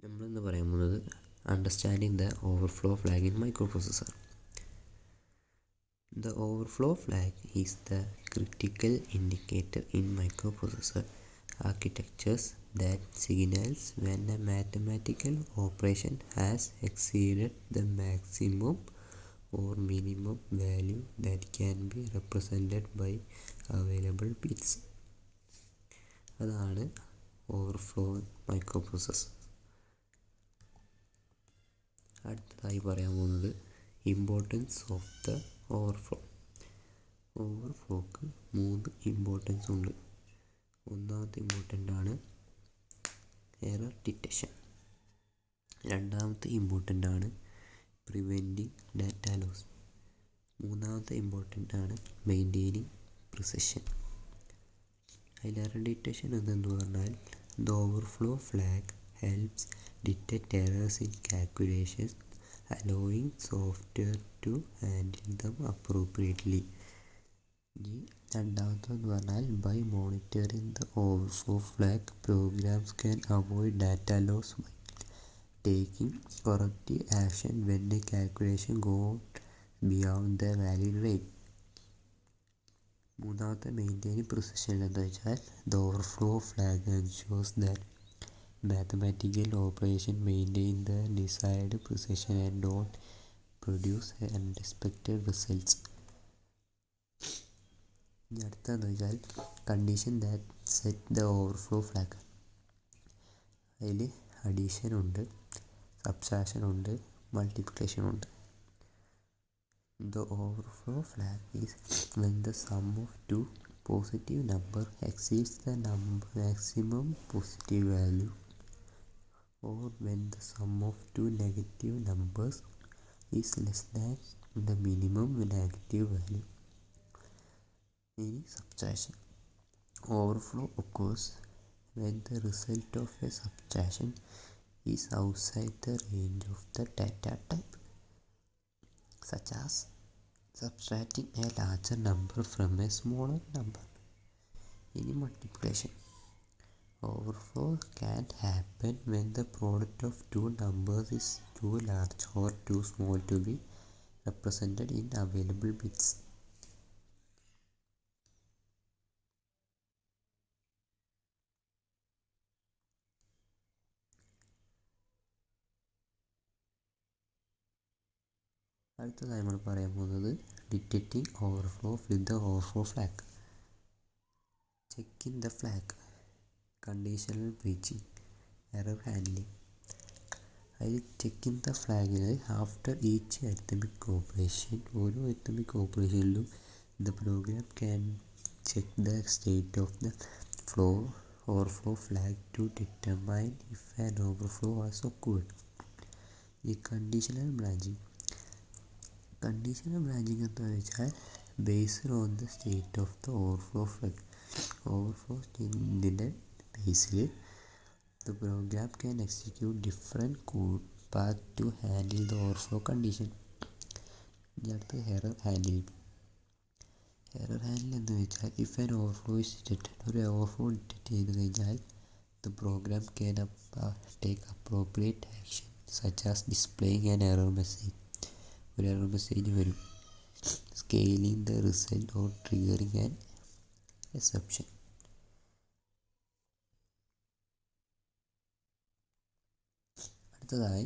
നമ്മളിന്ന് പറയാൻ പോകുന്നത് understanding the overflow flag in microprocessor. The overflow flag is the critical indicator in microprocessor architectures that signals when a mathematical operation has exceeded the maximum or minimum value that can be represented by available bits. അതാണ് overflow microprocessor. അടുത്തതായി പറയാൻ പോകുന്നത് importance of the overflow. ഓവർഫ്ലോക്ക് 3 importance ഉണ്ട്. ഒന്നാമത്തെ important ആണ് error detection. രണ്ടാമത്തെ important ആണ് പ്രിവെൻറ്റിങ് ഡാറ്റ ലോസ്. മൂന്നാമത്തെ ഇമ്പോർട്ടൻ്റ് ആണ് മെയിൻറ്റെയിനിങ് പ്രിസിഷൻ. അതിൽ എറർ ഡിറ്റക്ഷൻ എന്തെന്ന് പറഞ്ഞാൽ the overflow flag helps detect errors in calculations, allowing software to handle them appropriately. രണ്ടാമത്തെന്ന് പറഞ്ഞാൽ by monitoring the overflow flag programs can avoid data loss by taking corrective action when a calculation goes beyond the valid range. മൂന്നാമത്തെ maintaining precision എന്താ വെച്ചാൽ the overflow flag ensures that mathematical operation maintain the desired precision and don't produce unexpected results. ഇനി അടുത്തതെന്ന് വെച്ചാൽ condition that set the overflow flag. അതിൽ addition ഉണ്ട്, subtraction ഉണ്ട്, multiplication ഉണ്ട്. The overflow flag is when the sum of two positive number exceeds the maximum positive value, or when the sum of two negative numbers is less than the minimum negative value. Any subtraction. Overflow occurs when the result of a subtraction is outside the range of the data type, such as subtracting a larger number from a smaller number. Any multiplication. Overflow can happen when the product of two numbers is too large or too small to be represented in available bits. അടുത്തതായി നമ്മൾ പറയാൻ പോകുന്നത് detecting overflow with the overflow flag. Checking the flag, conditional branching, error handling. അതിൽ checking the ഫ്ലാഗിന് after each arithmetic operation, ഓരോ arithmetic ഓപ്പറേഷനിലും the program can check the state of the overflow flag to determine if an overflow was occurred. ഈ conditional branching എന്താണെന്ന് വെച്ചാൽ based on the state of the overflow flag. Overflow സ്റ്റേറ്റിൻ്റെ ബേസിൽ the program can execute different code path to handle the overflow condition. ഇനി അടുത്ത് error handling. Error handle എന്ന് വെച്ചാൽ if an overflow is detected, ഒരു overflow detect ചെയ്ത് കഴിഞ്ഞാൽ the program can take appropriate action such as displaying an error message. ഒരു error message വരും, scaling the result or triggering an exception. അടുത്തതായി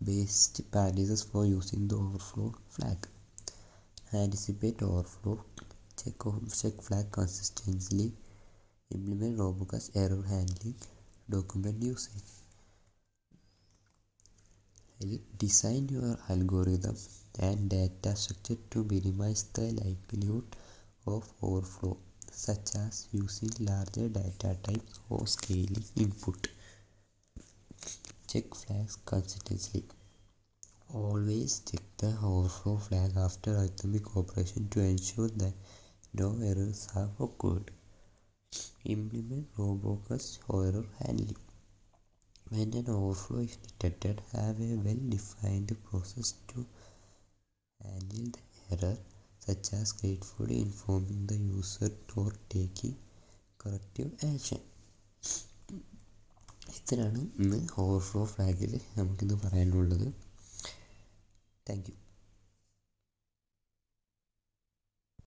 based practices for using the overflow flag. Anticipate overflow, check flag consistently, implement robust error handling, document usage. Design your algorithm and data structure to minimize the likelihood of overflow such as using larger data types or scaling input. Check flags consistently. Always check the overflow flag after arithmetic operation to ensure that no errors have occurred. Implement robust error handling. When an overflow is detected, have a well-defined process to handle the error, such as gratefully informing the user or taking corrective action. ഇത്രയാണ് ഇന്ന് overflow ഫ്ലാഗിൽ നമുക്കിന്ന് പറയാനുള്ളത്. Thank you.